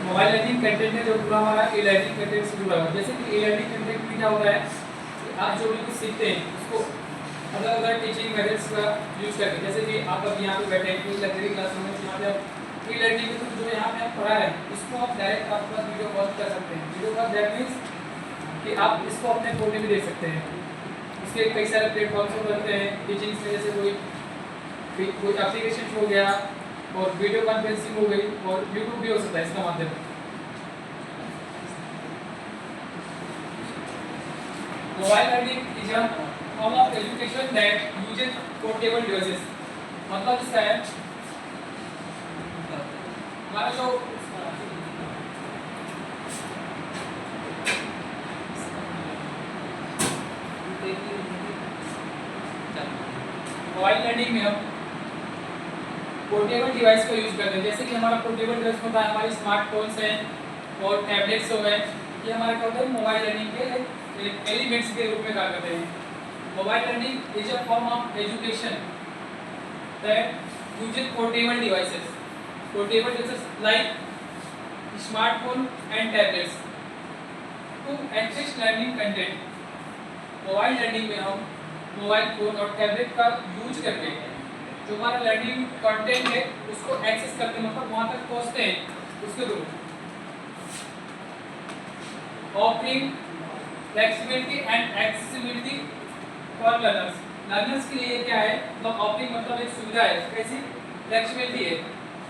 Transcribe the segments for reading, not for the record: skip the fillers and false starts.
Mobile learning content है जो पूरा हमारा ई लर्निंग कंटेंट से जुड़ा हुआ है। जैसे कि ई लर्निंग कंटेंट में क्या होता है कि आप जो भी कुछ सीखते हैं उसको अलग अलग टीचिंग मेथड्स का यूज करके, जैसे कि आप अब यहाँ पे बैठे हैं कि लग्जरी क्लासरूम में, यहाँ पे आप ई लर्निंग के थ्रू जो यहाँ पे आप पढ़ा रहे हैं इसको आप डायरेक्ट आपके पास वीडियो कॉल कर सकते हैं। वीडियो कॉल दैट मीन्स कि आप इसको अपने फ़ोन में भी देख सकते हैं। इसके कई सारे प्लेटफॉर्म्स हो सकते हैं टीचिंग्स में, जैसे कोई एप्लीकेशन हो गया और वीडियो कॉन्फ्रेंसिंग हो गई और यूट्यूब भी हो सकता है इसका माध्यम। Mobile learning is a form of education that uses portable devices. मतलब इसका है हमारा जो मोबाइल लर्निंग में हम पोर्टेबल डिवाइस का यूज करते हैं। जैसे कि हमारा पोर्टेबल डिवाइस होता है हमारे स्मार्टफोन्स हैं और टैबलेट्स हो गए, ये हमारे क्या होता है मोबाइल लर्निंग के एलिमेंट्स के रूप में कार्य करते हैं। Mobile learning is a form of education that uses portable devices. Portable devices like smartphone and tablets to access learning content. Mobile learning में हम मोबाइल फोन और टैबलेट का यूज करके जो हमारा लर्निंग कंटेंट है उसको एक्सेस करते हैं, मतलब वहां तक पहुंचते हैं उसके through. Offering flexibility and accessibility for learners. Learners के लिए क्या है, मतलब ऑफरिंग मतलब एक सुविधा है, कैसी फ्लेक्सिबिलिटी है।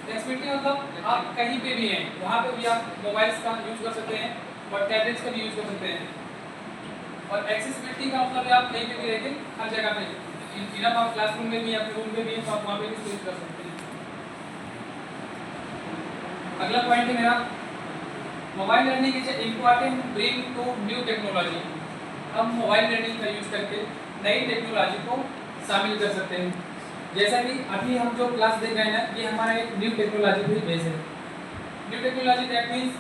फ्लेक्सिबिलिटी मतलब आप कहीं पे भी हैं वहां पे भी आप मोबाइल्स का यूज कर सकते हैं और टैबलेट्स का भी यूज कर सकते हैं। और एक्सेसिबिलिटी का मतलब आप कहीं पे भी रहेंगे, हर जगह पे, इनफ आप क्लासरूम में भी या रूम में भी तो आप वहाँ पे भी यूज कर सकते हैं। अगला पॉइंट है मेरा mobile learning is important bring to new technology. हम मोबाइल लर्निंग का यूज करके नई टेक्नोलॉजी को शामिल कर सकते हैं। जैसा कि अभी हम जो क्लास देख रहे हैं ना, ये हमारा एक न्यू टेक्नोलॉजी भी बेस है। New technology that means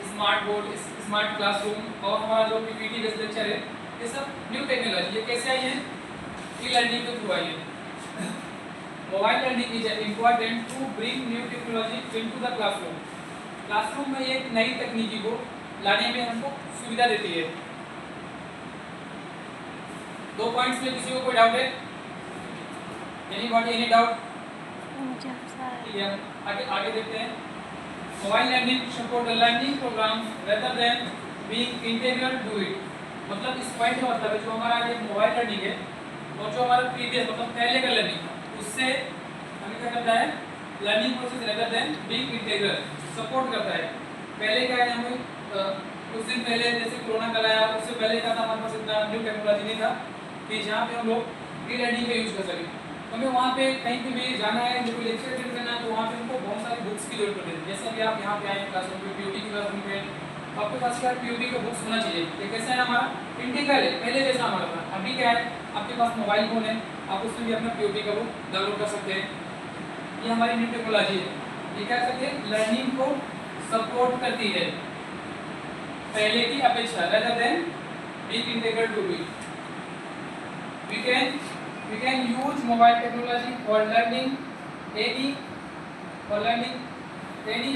smart board, smart classroom और हमारा जो पीपीटी बेस्ड लेक्चर है, ये सब न्यू टेक्नोलॉजी। ये कैसे आई है, ई लर्निंग के थ्रू आई है। Mobile learning is important to bring new technology into the classroom. Classroom में एक नई तकनीकी को लाने में हमको सुविधा देती है। दो पॉइंट्स में किसी को कोई डाउट है? Anybody, any doubt? ठीक है, आगे देखते हैं। Mobile learning support the learning programme rather than being integral to it. मतलब इस पॉइंट का मतलब है जो हमारा ये मोबाइल लर्निंग है और जो हमारा प्रीवियस मतलब पहले का लर्निंग था उससे हमें क्या करता है, learning process rather than being integral support करता है। पहले क्या है, हमें कुछ दिन पहले जैसे कोरोना काल आया, उससे पहले क्या था, हमारे पास इतना न्यू टेक्नोलॉजी नहीं था कि जहाँ पे हम लोग ई लर्निंग का यूज़ कर सकें। हमें वहाँ पे कहीं पे भी जाना है, जो लेक्चर अटेंड करना है, तो वहाँ पे हमको बहुत सारी बुक्स की जरूरत पड़ती है। जैसे कि आप यहाँ पे आए क्लासरूम पे, पीओटी की क्लासरूम पे, आपके पास क्या पीओटी का बुक्स होना चाहिए। ये कैसा है, हमारा इंटीग्रल है, पहले जैसा हमारा था। अभी क्या है, आपके पास मोबाइल फोन है, आप उसमें भी अपना पीओटी का बुक डाउनलोड कर सकते हैं। ये हमारी न्यू टेक्नोलॉजी है। ये क्या करती है, लर्निंग को सपोर्ट करती है पहले की अपेक्षा, rather than being integral to be. We can use mobile technology for learning any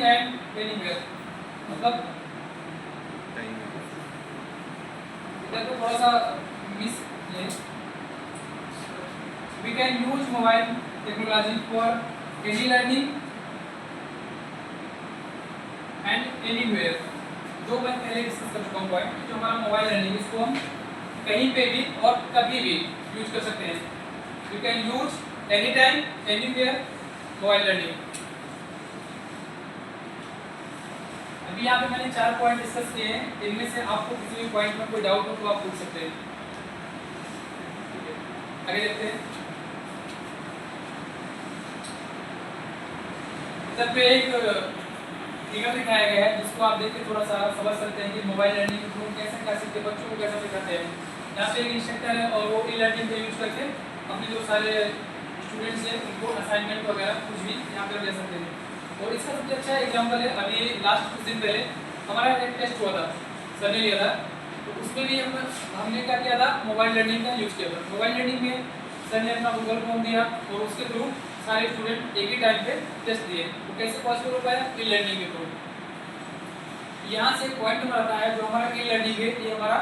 and anywhere। मतलब इधर तो थोड़ा सा मिस है। We can use mobile technology for any learning and anywhere। जो मैं पहले डिस्कस कर चुका हूँ पॉइंट, जो हमारा मोबाइल लर्निंग इसको हम कहीं पे भी और कभी भी यूज कर सकते हैं। You can use anytime, anywhere mobile learning. अभी यहाँ पे मैंने 4 पॉइंट डिस्कस किए हैं, इनमें से आपको किसी भी पॉइंट में कोई डाउट हो तो आप पूछ सकते हैं। आगे देखते हैं। इधर पे एक फिगर दिखाया गया है जिसको आप देख के थोड़ा सा समझ सकते हैं कि मोबाइल लर्निंग को कैसे कर सकते हैं, बच्चों को कैसे सिखाते हैं। यहाँ पे एक इंस्ट्रक्टर है और वो ई लर्निंग का यूज करके अपने जो सारे स्टूडेंट्स हैं उनको असाइनमेंट वगैरह कुछ भी यहाँ पर ले सकते हैं। और इसका सबसे अच्छा एग्जाम्पल है, अभी लास्ट कुछ दिन पहले हमारा एक टेस्ट हुआ था, सर ने लिया था, तो उसमें भी हमने क्या किया था, मोबाइल लर्निंग का यूज़ किया था। मोबाइल लर्निंग में सर ने अपना गूगल फॉर्म दिया और उसके थ्रू सारे स्टूडेंट एक ही टाइम पे टेस्ट दिए। तो कैसे पॉसिबल हो पाया? ई लर्निंग के थ्रू। यहाँ से पॉइंट नंबर आता है जो हमारा ई लर्निंग है, ये हमारा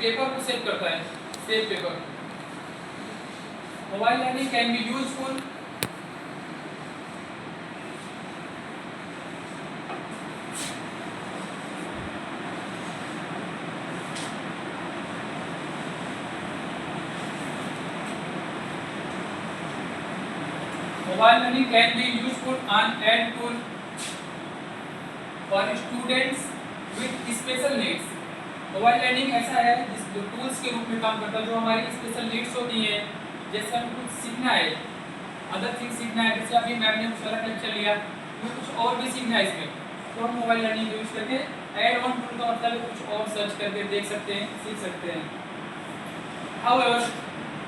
पेपर को सेव करता है, save paper. Mobile learning can be useful Mobile learning can be useful and aid tool for students with special needs. Mobile learning ऐसा है जिस टूल्स के रूप में काम करता है जो हमारी स्पेशल नीड्स होती हैं, जैसे हमें कुछ सीखना है, अदर थिंग सीखना है, जैसे अभी मैम ने कुछ अलग लेक्चर लिया, हमें कुछ और भी सीखना है इसमें, तो हम मोबाइल लर्निंग यूज करके ऐड ऑन टूल का मतलब कुछ और सर्च करके देख सकते हैं, सीख सकते हैं। However,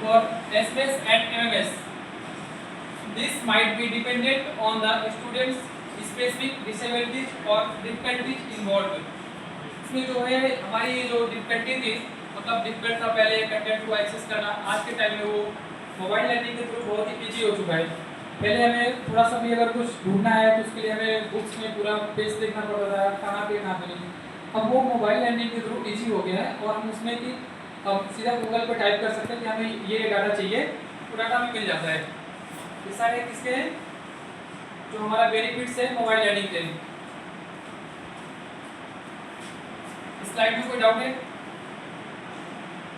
for SBS and MMS, this might be dependent on the student's specific disabilities or difficulties involved. इसमें जो है हमारी जो डिफिकल्टी थी, मतलब डिफिकल्ट था पहले कंटेंट को एक्सेस करना, आज के टाइम में वो मोबाइल लर्निंग के थ्रू बहुत ही ईजी हो चुका है। पहले हमें थोड़ा सा भी अगर कुछ ढूंढना है तो उसके लिए हमें बुक्स में पूरा पेज देखना पड़ता था, कहाँ पे नहीं। अब वो मोबाइल लर्निंग के थ्रू ईजी हो गया है और हम उसमें कि अब सीधा गूगल पे टाइप कर सकते हैं कि हमें ये डाटा चाहिए, तो डाटा हमें मिल जाता है। ये सारे किसके हैं? जो हमारा बेनिफिट्स है मोबाइल लर्निंग के। स्लाइड में कोई डाउट है?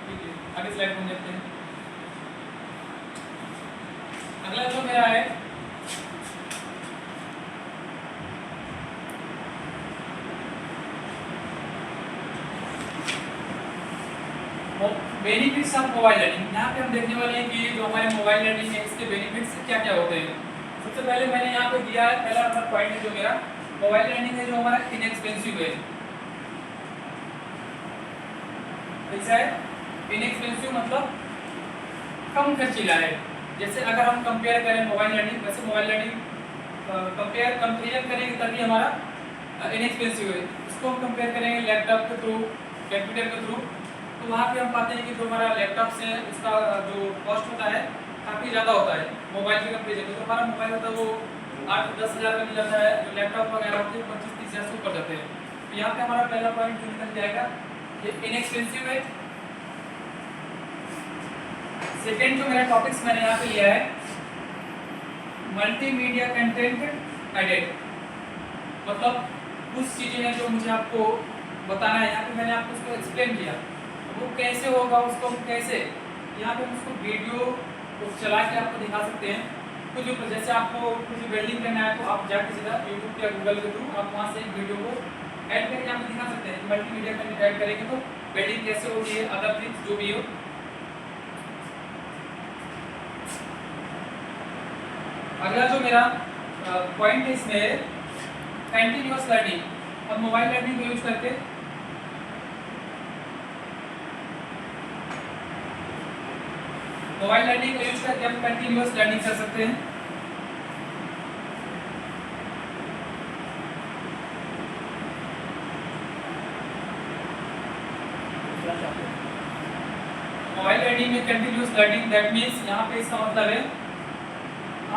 ठीक है, आगे स्लाइड में देखते हैं। अगला जो मेरा है बेनिफिट्स ऑफ मोबाइल लर्निंग। यहाँ पे हम देखने वाले हैं कि जो हमारे मोबाइल लर्निंग है इसके बेनिफिट्स क्या क्या होते हैं। सबसे पहले मैंने यहाँ पे दिया है, पहला नंबर पॉइंट है जो मेरा मोबाइल लर्निंग है जो हमारा इनएक्सपेंसिव है। कैसा है? इनएक्सपेंसिव मतलब कम खर्चीला है। जैसे अगर हम कंपेयर करें मोबाइल लर्निंग, वैसे मोबाइल लर्निंग कंपेरिजन करेंगे तभी हमारा इनएक्सपेंसिव है। इसको हम कंपेयर करेंगे लैपटॉप के थ्रू, कंप्यूटर के थ्रू, तो वहाँ पे हम पाते हैं कि जो हमारा लैपटॉप से उसका जो कॉस्ट होता है काफ़ी ज़्यादा होता है मोबाइल के कंपेरिजन में। तो हमारा मोबाइल होता है वो 8-10 हज़ार का मिल जाता है, जो लैपटॉप वगैरह होते हैं 25-30 हज़ार से ऊपर जाते हैं। तो यहाँ पे हमारा पहला पॉइंट जो निकल जाएगा ये इनएक्सपेंसिव है। सेकेंड जो मेरा टॉपिक्स मैंने यहाँ पे लिया है मल्टीमीडिया कंटेंट एडेड, मतलब कुछ चीज़ें हैं जो मुझे आपको बताना है। यहाँ पे मैंने आपको उसको एक्सप्लेन किया, वो कैसे होगा, उसको हम कैसे यहाँ पे हम उसको वीडियो को चला के आपको दिखा सकते हैं। कुछ जैसे आपको कुछ वेल्डिंग करना है तो आप जाके सीधा यूट्यूब या गूगल के थ्रू आप वहाँ से एक वीडियो को ऐड करके यहाँ पे दिखा सकते हैं। मल्टीमीडिया कंटेंट ऐड करेंगे तो वेल्डिंग कैसे होती है, अदर थिंग्स जो भी हो। अगला जो मेरा पॉइंट है इसमें कंटिन्यूअस लर्निंग। अब मोबाइल लर्निंग को यूज करके मोबाइल लर्निंग का यूज करके हम कंटिन्यूअस लर्निंग कर सकते हैं। मोबाइल लर्निंग में कंटिन्यूअस लर्निंग दैट मीन्स यहाँ पे इसका मतलब है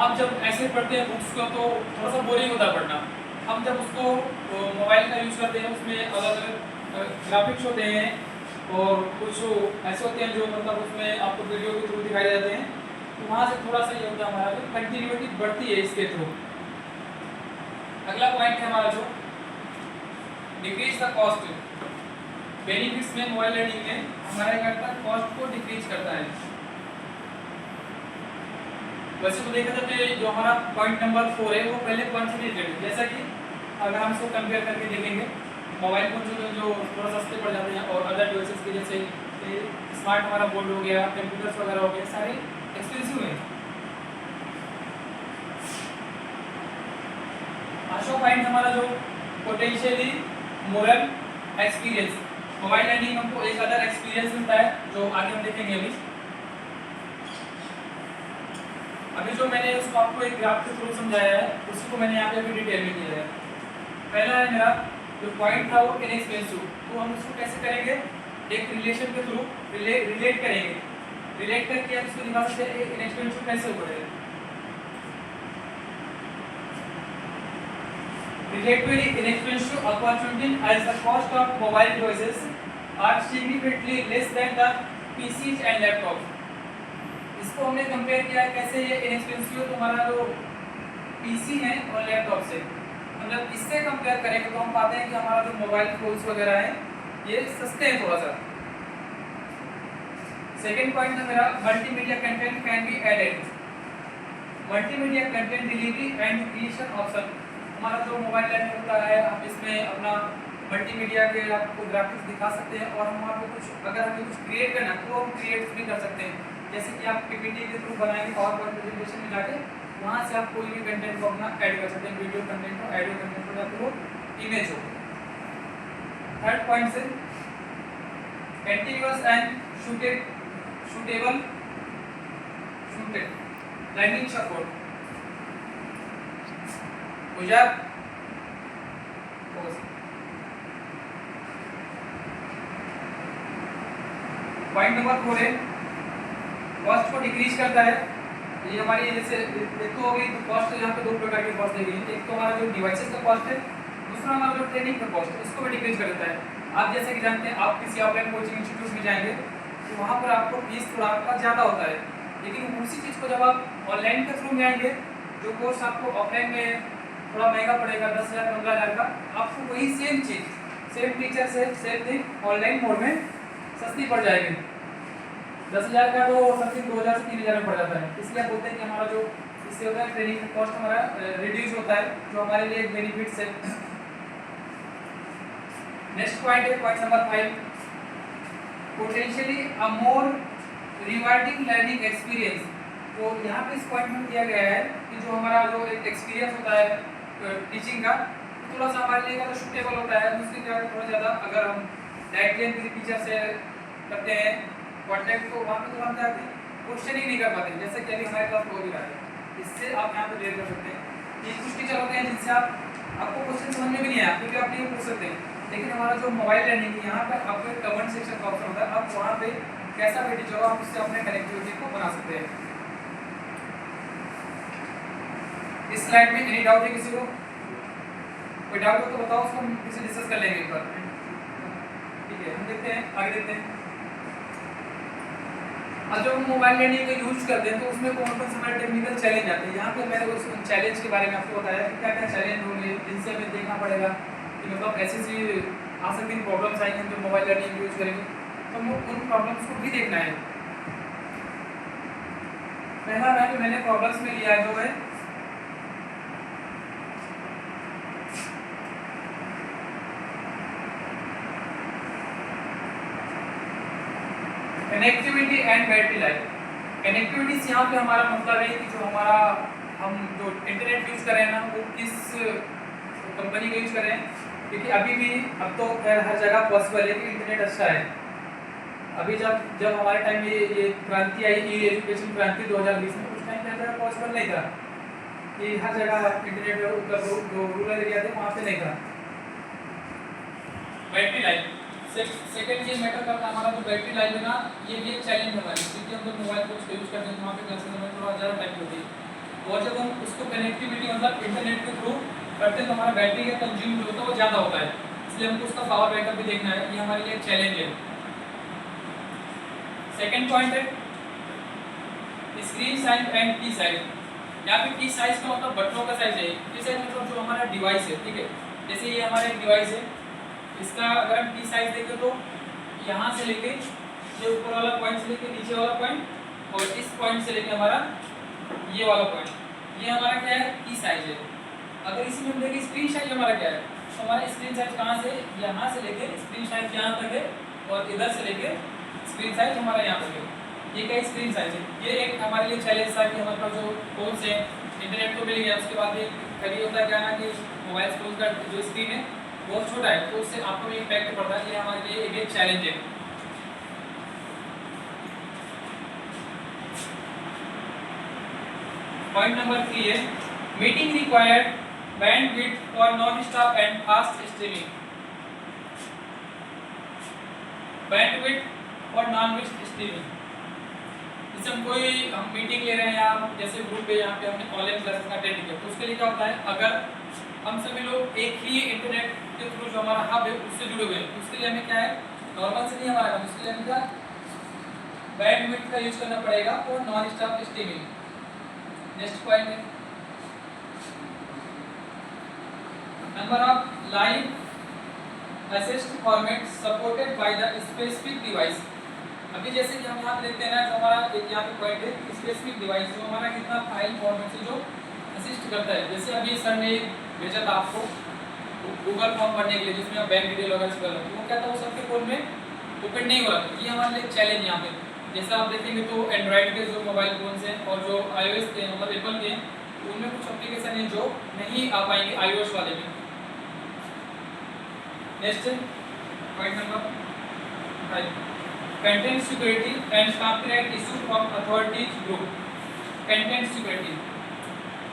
आप जब ऐसे पढ़ते हैं बुक्स को तो थोड़ा सा बोरिंग होता है पढ़ना। हम जब उसको मोबाइल का यूज करते हैं उसमें अलग अलग ग्राफिक्स होते हैं और कुछ ऐसे होते हैं जो मतलब उसमें आपको वीडियो के थ्रू दिखाई जाते हैं, तो वहाँ से थोड़ा सा ये होता है हमारा जो कंटिन्यूटी बढ़ती है इसके थ्रू। अगला पॉइंट है हमारा जो डिक्रीज द कॉस्ट। बेनिफिट्स में मोबाइल लर्निंग में हमारा करता है कॉस्ट को डिक्रीज करता है। वैसे तो देखा जाए जो हमारा पॉइंट नंबर 4 है वो पहले पॉइंट से रिलेटेड है। जैसा कि अगर हम इसको कंपेयर करके देखेंगे मोबाइल फोन जो थोड़ा सस्ते पड़ जाते हैं और अदर डिवाइसेस के जैसे स्मार्ट हमारा बोर्ड हो गया, कंप्यूटर्स वगैरह हो गए, सारे एक्सपेंसिव हैं। पांचवा पॉइंट हमारा जो potentially moral experience. Mobile learning हमको एक अदर एक्सपीरियंस मिलता है जो आगे हम देखेंगे। अभी जो मैंने उसको आपको एक ग्राफ के थ्रू समझाया है उसी को मैंने यहाँ पे अभी डिटेल में दिया है। पहला है मेरा जो पॉइंट था वो इनएक्सपेंसिव, तो हम उसको कैसे करेंगे, एक रिलेशन के थ्रू रिलेट करेंगे। रिलेट करके आप इसको दिखा सकते हैं इनएक्सपेंसिव कैसे हो पड़ेगा। relatively inexpensive opportunity as the cost of mobile devices are significantly less than the PCs and laptops. इसको हमने कंपेयर किया कैसे ये इनएक्सपेंसिव तुम्हारा जो पीसी है और लैपटॉप से, मतलब इससे कंपेयर करेंगे तो हम पाते हैं कि हमारा जो मोबाइल फोन्स वगैरह है ये सस्ते हैं थोड़ा सा। सेकंड पॉइंट है मेरा multimedia content can be added. Multimedia content delivery and creation option, हमारा जो मोबाइल लैपटॉप होता है आप इसमें अपना मल्टीमीडिया के आपको ग्राफिक्स दिखा सकते हैं और हम आपको कुछ अगर हमें कुछ क्रिएट करना है तो हम क्रिएट भी कर सकते हैं। जैसे कि आप पीपीटी के थ्रू बनाएंगे पावर पॉइंट प्रेजेंटेशन में जाके वहाँ से आप कोई भी कंटेंट को अपना ऐड कर सकते हैं, वीडियो कंटेंट हो, ऑडियो कंटेंट हो या फिर वो इमेज हो। थर्ड पॉइंट से continuous and shooted learning support. Point number 4 है कॉस्ट को डिक्रीज करता है। ये हमारी जैसे एक तो होगी कॉस्ट, यहाँ पे दो प्रकार की कॉस्ट दी गई है, एक तो हमारा जो डिवाइसेस का कॉस्ट है, दूसरा हमारा जो ट्रेनिंग का कॉस्ट है, इसको भी डिक्रीज कर देता है। आप जैसे कि जानते हैं आप किसी ऑफलाइन कोचिंग इंस्टीट्यूट में जाएंगे तो वहाँ पर आपको फीस थोड़ा आपका ज़्यादा होता है, लेकिन उसी चीज़ को जब आप ऑनलाइन के थ्रू में आएंगे जो कोर्स आपको ऑफलाइन में थोड़ा महंगा पड़ेगा 10,000 15,000 का, आपको वही सेम चीज़ सेम टीचर से सेम थिंग ऑनलाइन मोड में सस्ती पड़ जाएगी। 10,000 का तो समथिंग 2,000 से 3,000 में पड़ जाता है। इसलिए आप बोलते हैं कि हमारा जो इससे होता है ट्रेनिंग का कॉस्ट हमारा रिड्यूस होता है, जो हमारे लिए एक बेनिफिट्स है। नेक्स्ट पॉइंट है पॉइंट नंबर 5, पोटेंशियली अ मोर रिवार्डिंग लर्निंग एक्सपीरियंस। तो यहाँ पे इस पॉइंट में दिया गया है कि जो हमारा जो एक एक्सपीरियंस होता है टीचिंग का थोड़ा सा हमारे लिए तो सूटेबल होता है, उसके क्या थोड़ा ज़्यादा अगर हम डायरेक्टली किसी टीचर से करते हैं कॉन्टैक्ट तो वहाँ पे तो हम जाते हैं क्वेश्चन ही नहीं कर पाते, जैसे कि अभी हमारे क्लास हो भी रहा है। इससे आप यहाँ पे क्लियर कर सकते हैं कि कुछ टीचर होते हैं जिनसे आपको क्वेश्चन समझ में भी नहीं आया क्योंकि आप नहीं पूछ सकते, लेकिन हमारा जो मोबाइल लर्निंग है यहाँ पर आपको एक कमेंट सेक्शन का ऑप्शन होता है, आप वहाँ पे कैसा भी टीचर हो आप उससे अपने कनेक्टिविटी को बना सकते हैं। इस स्लाइड में एनी डाउट है किसी को? कोई डाउट हो तो बताओ, उसको हम किसी डिस्कस कर लेंगे एक बार। ठीक है, हम देखते हैं आगे देखते हैं। अब जब हम मोबाइल लर्निंग का यूज करते हैं तो उसमें कौन कौन से हमारे टेक्निकल चैलेंज आते हैं। यहाँ पे मैंने उस चैलेंज के बारे में आपको बताया कि क्या क्या चैलेंज होंगे जिनसे हमें देखना पड़ेगा कि मतलब ऐसी आ सकती प्रॉब्लम्स आएंगे जो मोबाइल लर्निंग यूज करेंगे, तो हमें उन प्रॉब्लम्स को भी देखना है। पहला है मैंने प्रॉब्लम्स में लिया जो है connectivity and battery life. Connectivity से यहाँ पे हमारा मतलब है कि जो हमारा हम जो इंटरनेट यूज़ कर रहे हैं ना वो किस कंपनी का यूज़ कर रहे हैं, क्योंकि अभी भी अब तो खैर हर जगह पॉसिबल है कि इंटरनेट अच्छा है। अभी जब हमारे टाइम में ये क्रांति आई ई एजुकेशन क्रांति 2020 में, उस टाइम पे पॉसिबल नहीं था कि हर जगह इंटरनेट उपलब्ध, जो रूरल एरिया थे वहाँ पे नहीं था। बैटरी लाइफ सेकेंड ये मैटर करता है, हमारा जो बैटरी लाइफ है ना ये भी एक चैलेंज हमारी, क्योंकि हम लोग मोबाइल को यूज़ करते हैं वहाँ पे क्लासेस में थोड़ा ज़्यादा टाइम होती है, और जब हम उसको कनेक्टिविटी मतलब इंटरनेट के थ्रू करते हैं तो हमारा बैटरी का कंज्यूम जो होता है वो ज़्यादा होता है, इसलिए हमको उसका पावर बैकअप भी देखना है, ये हमारे लिए एक चैलेंज है। सेकेंड पॉइंट है स्क्रीन साइज एंड की साइज। यहाँ पे की साइज का मतलब बटनों का साइज है, की साइज मतलब जो हमारा डिवाइस है, ठीक है, जैसे ये हमारा एक डिवाइस है, इसका अगर हम की साइज देखें तो यहाँ से लेके ये ऊपर वाला पॉइंट से लेके नीचे वाला पॉइंट और इस पॉइंट से लेके हमारा ये वाला पॉइंट, ये हमारा क्या है की साइज है। अगर इसी में हम देखें स्क्रीन साइज हमारा क्या है, तो हमारा स्क्रीन साइज कहाँ से यहाँ से लेके स्क्रीन साइज यहाँ तक है और इधर से लेके स्क्रीन साइज हमारा यहाँ तक है, ये क्या स्क्रीन साइज है। ये एक हमारे लिए चैलेंज था कि हमारे पास जो फोन से इंटरनेट तो मिल गया, उसके बाद भी कभी होता है क्या ना कि मोबाइल फोन का जो स्क्रीन है बहुत छोटा है तो उससे आपको भी इम्पैक्ट पड़ता है, ये हमारे लिए एक चैलेंज है। पॉइंट नंबर 3 है meeting required bandwidth for non stop and fast streaming. Bandwidth और नॉन स्ट्रीमिंग, जैसे हम मीटिंग ले रहे हैं या जैसे ग्रुप पे यहाँ पे हमने ऑनलाइन क्लासेस का अटेंड किया तो उसके लिए क्या होता है, अगर हम सभी लोग एक ही इंटरनेट के थ्रू जो हमारा हब है उससे जुड़े हुए हैं। उसके लिए हमें क्या है, नॉर्मल से नहीं हमारा काम, उसके लिए हमें क्या बैंडविड्थ का यूज करना पड़ेगा और non stop streaming. Next point है number of live assist format supported by the specific device. अभी जैसे कि हम यहाँ पे देखते हैं ना, जो हमारा एक यहाँ पे पॉइंट है स्पेसिफिक डिवाइस, जो हमारा कितना फाइल फॉर्मेट से जो असिस्ट करता है। जैसे अभी सर ने भेजा था आपको गूगल फॉर्म भरने के लिए जिसमें आप बैंक डिटेल वगैरह कर रहे हो, वो क्या था, वो सबके फोन में ओपन नहीं हो रहा था। ये हमारे लिए चैलेंज यहाँ पे, जैसा आप देखेंगे तो एंड्रॉइड के जो मोबाइल फोन हैं और जो iOS के मतलब एप्पल के, उनमें कुछ एप्लीकेशन है जो नहीं आ पाएंगे iOS वाले में। Next point number 5, content security and copyright issue from authorities group. Content security,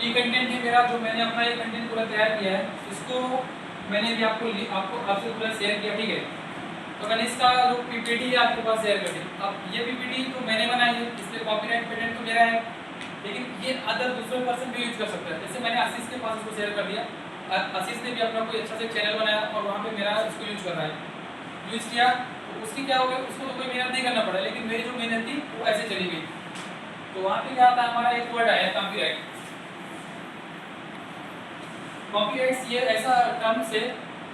ये कंटेंट है मेरा, जो मैंने अपना ये कंटेंट पूरा तैयार किया है, इसको मैंने भी आपसे पूरा शेयर किया, ठीक है। तो मैंने इसका जो पीपीटी है आपके पास शेयर कर दी। अब ये पीपीटी तो मैंने बनाई है, इसलिए कॉपीराइट पेटेंट तो मेरा है, लेकिन ये अदर दूसरे पर्सन भी यूज कर सकता है। जैसे मैंने आशीष के पास इसको शेयर कर दिया, आशीष ने भी अपना कोई अच्छा से चैनल बनाया और वहाँ पे मेरा इसको यूज कर रहा है, यूज किया, तो उसकी क्या हो गया, उसको तो कोई मेहनत नहीं करना पड़ा, लेकिन मेरी जो मेहनत थी वो ऐसे चली गई। तो वहाँ पे क्या आता है, हमारा एक वर्ड आया कॉपीराइट। कॉपीराइट्स ये ऐसा टर्म्स है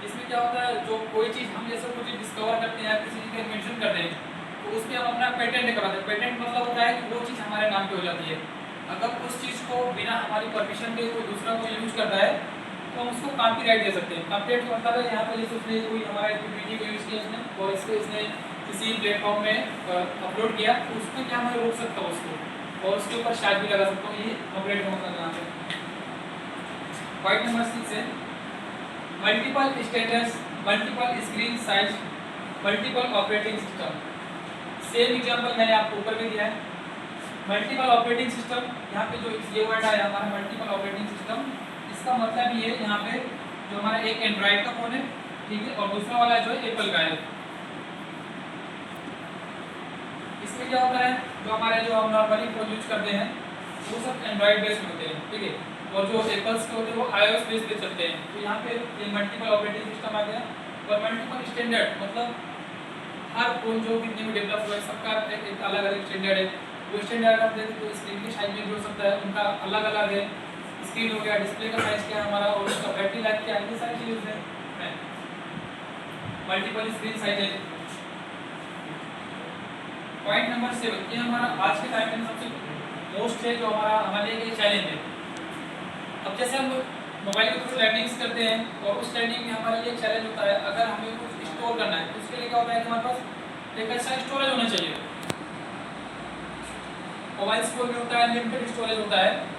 जिसमें क्या होता है, जो कोई चीज़ हम जैसे कोई चीज़ डिस्कवर करते हैं या किसी चीज़ का इन्वेंशन करते हैं, तो उसमें हम अपना पेटेंट कराते हैं। पेटेंट मतलब होता है कि वो चीज़ हमारे नाम पे हो जाती है। अगर उस चीज़ को बिना हमारी परमिशन के कोई दूसरा कोई यूज करता है तो हम उसको कॉपीराइट दे सकते हैं। कॉपीराइट का मतलब है यहाँ पे जैसे उसने कोई हमारे वीडियो को यूज़ किया इसने और इसको इसने किसी प्लेटफॉर्म में अपलोड किया, तो उसमें क्या मैं रोक सकता हूँ उसको और उसके ऊपर शायद भी लगा सकता हूँ। ये कॉपीराइट का मतलब यहाँ पे। पॉइंट नंबर 6 है multiple status, multiple screen size, multiple operating system. Same example मैंने आपको ऊपर भी दिया है। मल्टीपल ऑपरेटिंग सिस्टम, यहाँ पे जो ये वर्ड आया हमारा मल्टीपल ऑपरेटिंग सिस्टम, इसका मतलब ये यहाँ पे जो हमारा एक एंड्रॉइड का फोन है, ठीक है, और दूसरा वाला जो है एप्पल का है। इसमें क्या होता है, जो हमारे जो हम नॉर्मली फोन यूज करते हैं वो सब एंड्रॉइड बेस्ड होते हैं, ठीक है, और जो एप्पल्स के होते हैं वो iOS बेस पे चलते हैं। तो यहाँ पे ये मल्टीपल ऑपरेटिंग सिस्टम आ गया। और मल्टीपल स्टैंडर्ड मतलब हर फोन जो कितने भी डेवलप हुआ है सबका एक अलग अलग स्टैंडर्ड है। वो स्टैंडर्ड आप देखें तो स्क्रीन की साइज में जुड़ सकता है, उनका अलग अलग है। स्क्रीन हो गया, डिस्प्ले का साइज क्या है हमारा, और उसका बैटरी लाइफ क्या है, ये सारी चीज़ें हैं। मल्टीपल स्क्रीन साइज है। पॉइंट नंबर 7, ये हमारा आज के टाइम में सबसे मोस्ट है, जो हमारे लिए चैलेंज है। अब जैसे हम मोबाइल के थ्रू लर्निंग्स करते हैं और उस लर्निंग में हमारे लिए चैलेंज होता है, अगर हमें कुछ स्टोर करना है तो उसके लिए क्या होता है कि हमारे पास एक ऐसा स्टोरेज होना चाहिए। मोबाइल फोन में होता है लिमिटेड स्टोरेज होता है।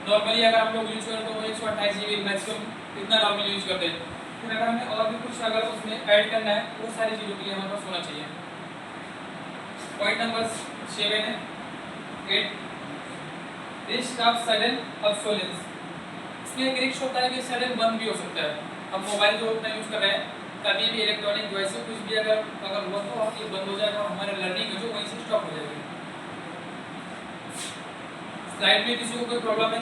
नॉर्मली अगर हम लोग यूज करें तो 128 GB मैक्सिमम इतना नॉर्मली यूज करते हैं। फिर अगर हमें और भी कुछ अगर उसमें ऐड करना है वो सारी चीज़ों के लिए हमारे पास होना चाहिए। पॉइंट नंबर 7 है 8 रिस्क ऑफ सडन ऑब्सोलेंस। इसमें एक रिस्क होता है कि सडन बंद भी हो सकता है। हम मोबाइल जो उतना यूज़ कर रहे हैं, कभी भी इलेक्ट्रॉनिक डिवाइस से कुछ भी अगर हुआ तो ये बंद हो जाएगा और हमारे लर्निंग है जो वहीं से स्टॉप हो जाएगी। स्लाइड में किसी को कोई प्रॉब्लम है,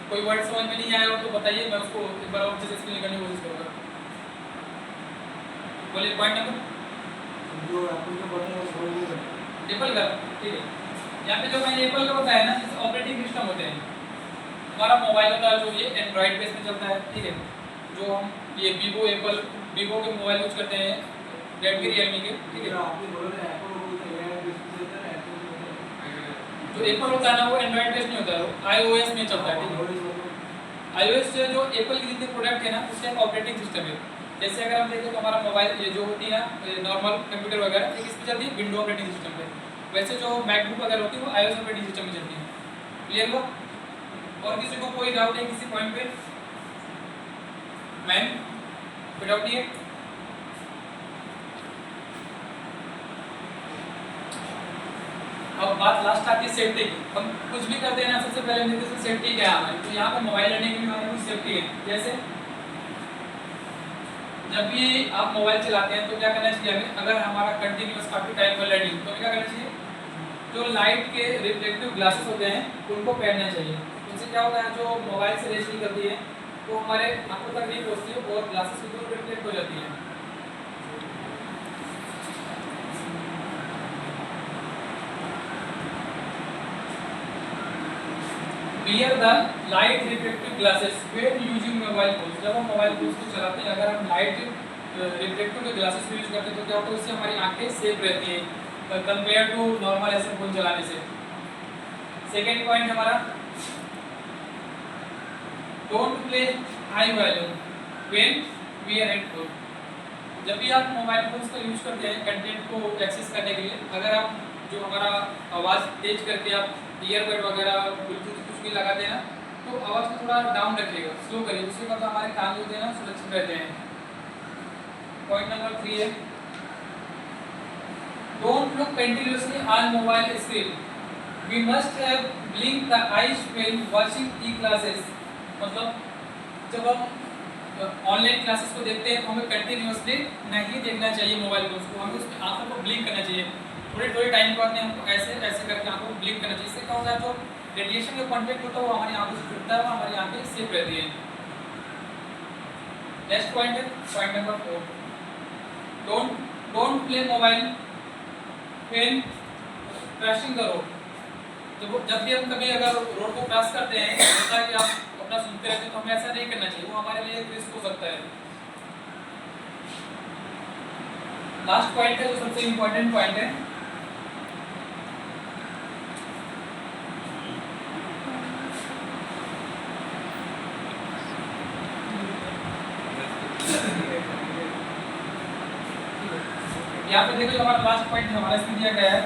कोई वर्ड समझ में नहीं आया हो तो बताइए, मैं उसको एक बार और अच्छे से एक्सप्लेन करने की कोशिश करूँगा। बोलिए पॉइंट नंबर जो आपको बताया एप्पल का, ठीक है। यहाँ पे जो मैंने एप्पल का बताया ना, जैसे ऑपरेटिंग सिस्टम होते हैं, हमारा मोबाइल होता है जो ये एंड्रॉइड बेस में चलता है, ठीक है। जो हम ये वीवो के मोबाइल यूज करते हैं, रेडमी रियलमी के, ठीक है। जो एप्पल होता है ना वो एंड्रॉइड बेस नहीं होता है, वो iOS में चलता है, ठीक है। iOS जो एप्पल के जितने प्रोडक्ट है ना उसका एक ऑपरेटिंग सिस्टम है। जैसे अगर हम देखें तो हमारा मोबाइल ये जो होती है ना नॉर्मल कंप्यूटर वगैरह, एक इस पर चलती है विंडो ऑपरेटिंग सिस्टम पे। वैसे जो मैकबुक वगैरह होती है वो iOS ऑपरेटिंग सिस्टम में चलती है। क्लियर हुआ? और किसी को कोई डाउट है किसी पॉइंट पे? मैम कोई डाउट नहीं है? अब बात लास्ट आती है सेफ्टी की। हम कुछ भी करते हैं ना सबसे पहले देखते हैं सेफ्टी क्या है। तो यहाँ पर मोबाइल लर्निंग में हमारे कुछ सेफ्टी है। जैसे जब भी आप मोबाइल चलाते हैं तो क्या करना चाहिए हमें, अगर हमारा कंटिन्यूअस काफी टाइम का लर्निंग, तो क्या करना चाहिए, जो लाइट के रिफ्लेक्टिव ग्लासेस होते हैं उनको पहनना चाहिए। उनसे क्या होता है जो मोबाइल से रेस निकलती है वो हमारे आंखों तक नहीं पहुंचती है और ग्लासेस से दूर रिफ्लेक्ट हो जाती है। Wear the light reflective glasses when using mobile phones। जब हम मोबाइल फोन्स को चलाते हैं, अगर हम लाइट रिफ्लेक्टिव के ग्लासेस यूज करते हैं तो क्या होता है, उससे हमारी आंखें सेफ रहती हैं कंपेयर टू नॉर्मल ऐसे फोन चलाने से। सेकेंड पॉइंट हमारा, don't play high volume when wear headphone. जब भी आप मोबाइल फोन्स का यूज करते हैं कंटेंट को एक्सेस करने के लिए, अगर आप जो हमारा आवाज़ तेज करके आप ईयरबड वगैरह ब्लूटूथ कुछ भी लगाते हैं ना, तो आवाज़ को थोड़ा डाउन रखिएगा, स्लो करिए, उससे क्या होता है हमारे कान जो होते हैं ना सुरक्षित रहते हैं। पॉइंट नंबर 3 है, don't look continuously on mobile screen, we must have blink the eyes when watching e classes. मतलब जब हम ऑनलाइन क्लासेस को देखते हैं तो हमें कंटिन्यूअसली नहीं देखना चाहिए मोबाइल फोन्स को, हमें उसकी आंखों को ब्लिंक करना चाहिए। थोड़े थोड़े टाइम बाद में हमको ऐसे ऐसे करके आंखों को ब्लिंक करना चाहिए। इससे क्या होता है, जो रेडिएशन का कॉन्टैक्ट होता है वो हमारी आंखों से जुड़ता है, हमारी आंखें सेफ रहती हैं। नेक्स्ट पॉइंट है point number 4, don't play mobile when crossing the road. जब भी हम कभी अगर रोड को क्रॉस करते हैं, जैसा कि आप अपना सुनते रहते हैं, तो हमें ऐसा नहीं करना चाहिए, वो हमारे लिए एक रिस्क हो सकता है। लास्ट पॉइंट है जो सबसे इम्पोर्टेंट पॉइंट है, यहाँ पे देखो जो हमारा लास्ट पॉइंट हमारा इसमें दिया गया है,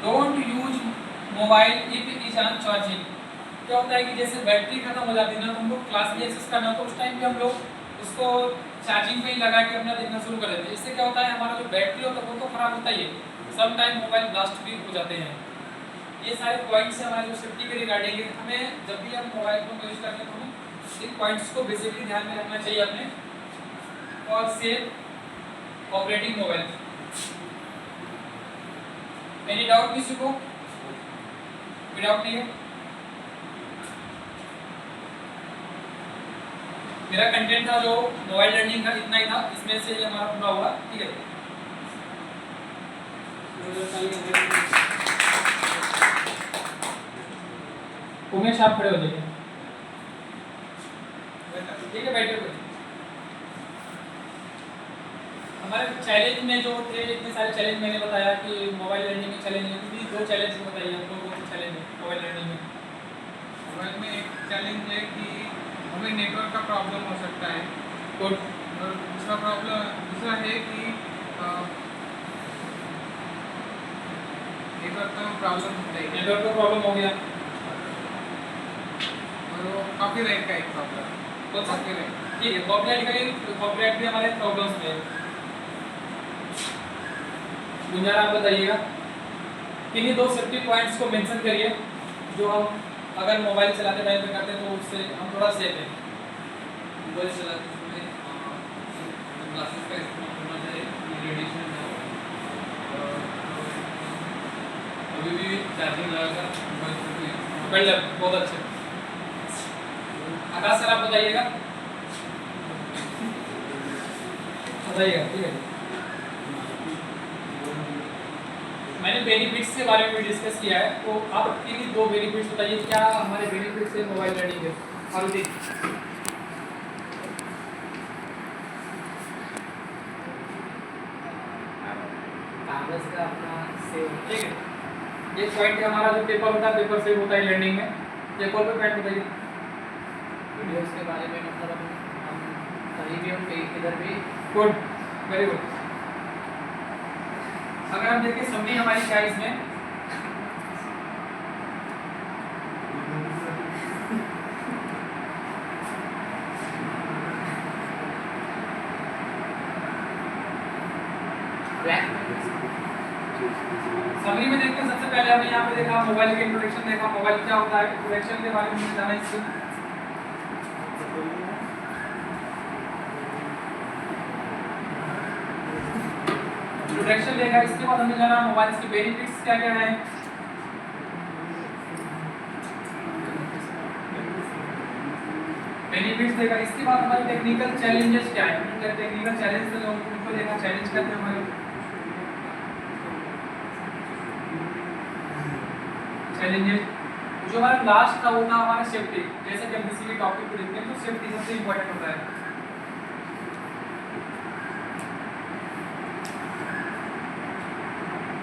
don't use mobile if it is on charging. क्या होता है कि जैसे बैटरी खत्म हो जाती है ना, तो हमको क्लास में एक्सेस करना, तो उस टाइम पे हम लोग उसको चार्जिंग पे ही लगा के अपना देखना शुरू कर देते हैं। इससे क्या होता है, हमारा जो बैटरी होता है वो तो खराब होता ही है, सम टाइम मोबाइल ब्लास्ट भी हो जाते हैं। ये सारे पॉइंट्स हैं हमारे जो सेफ्टी के रिगार्डिंग है। हमें जब भी हम मोबाइल फोन यूज करते हैं तो हमें इन पॉइंट्स को बेसिकली ध्यान में रखना चाहिए अपने, और safe operating mobile. Any doubt किसी को? कोई डाउट नहीं है? मेरा कंटेंट था जो मोबाइल लर्निंग का इतना ही था, इसमें से ये हमारा पूरा हुआ। ठीक है, उमेश आप खड़े हो जाइए। ठीक है, बैठे हुए। हमारे चैलेंज में जो थे, इतने सारे चैलेंज मैंने बताया कि मोबाइल लर्निंग में चैलेंज है, क्योंकि 2 चैलेंज बताइए हमको, कौन से चैलेंज है मोबाइल लर्निंग में? मोबाइल में एक चैलेंज है कि हमें नेटवर्क का प्रॉब्लम हो सकता है, गुड। और दूसरा है कि नेटवर्क का प्रॉब्लम होता है, नेटवर्क का प्रॉब्लम हो गया, और वो कॉपीराइट का एक प्रॉब्लम। कौन सा? कॉपीराइट। ठीक है, कॉपीराइट भी हमारे प्रॉब्लम्स में है। गुंजान आप बताइएगा, किन्हीं 2 सेफ्टी पॉइंट्स को मेंशन करिए जो हम अगर मोबाइल चलाते टाइम पे करते हैं तो उससे हम थोड़ा सेफ हैं। मोबाइल चलाते समय ग्लासेस का इस्तेमाल करना चाहिए, रेडिएशन ना हो, अभी भी चार्जिंग लगाकर मोबाइल को वेल, बहुत अच्छे। आकाश सर आप बताइएगा, बताइएगा। ठीक है, मैंने बेनिफिट्स के बारे में भी डिस्कस किया है, तो आप किन्हीं 2 बेनिफिट्स बताइए, क्या हमारे बेनिफिट्स है मोबाइल लर्निंग के? मारुति, कागज का अपना सेव। ठीक है, ये पॉइंट है हमारा जो पेपर होता है, पेपर सेव होता है लर्निंग में। एक और पॉइंट बताइए, वीडियोस के बारे में, मतलब हम कहीं भी हम कहीं किधर भी। Good, very good. अगर हम देखें समरी हमारी क्या है इसमें, समरी में देखते हैं सबसे पहले हमने यहाँ पे देखा मोबाइल के इंट्रोडक्शन देखा, मोबाइल क्या होता है, इंट्रोडक्शन के बारे में जाना इससे। इंट्रोडक्शन देखा, इसके बाद हमने जाना मोबाइल के बेनिफिट्स क्या क्या हैं, बेनिफिट्स देगा। इसके बाद हमारे टेक्निकल चैलेंजेस क्या है, टेक्निकल चैलेंज से लोगों को देखा, चैलेंज करते हैं हमारे चैलेंजेस। जो हमारा लास्ट था वो था हमारा सेफ्टी। जैसे कि हम किसी भी टॉपिक को देखते हैं तो सेफ्टी सबसे इम्पोर्टेंट होता है।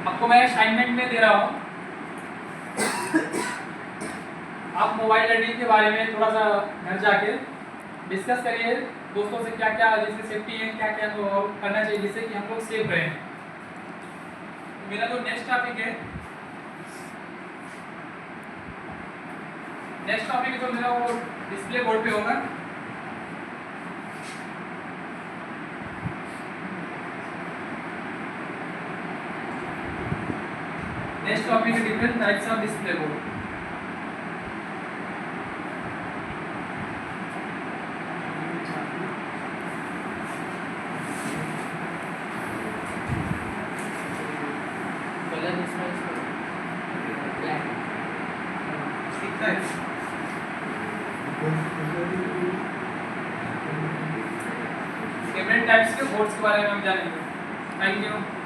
आपको मैं असाइनमेंट में दे रहा हूँ, आप मोबाइल लर्निंग के बारे में थोड़ा सा घर जाके डिस्कस करिए दोस्तों से, क्या क्या जैसे सेफ्टी है, क्या क्या तो करना चाहिए जिससे कि हम लोग सेफ रहें। मेरा जो नेक्स्ट टॉपिक है जो मेरा वो डिस्प्ले बोर्ड पे होगा। नेक्स्ट टॉपिक है different types of display board. Colour इसमें ब्लैक ठीक है। डिफरेंट टाइप्स के बोर्ड्स के बारे में हम जानेंगे। Thank you.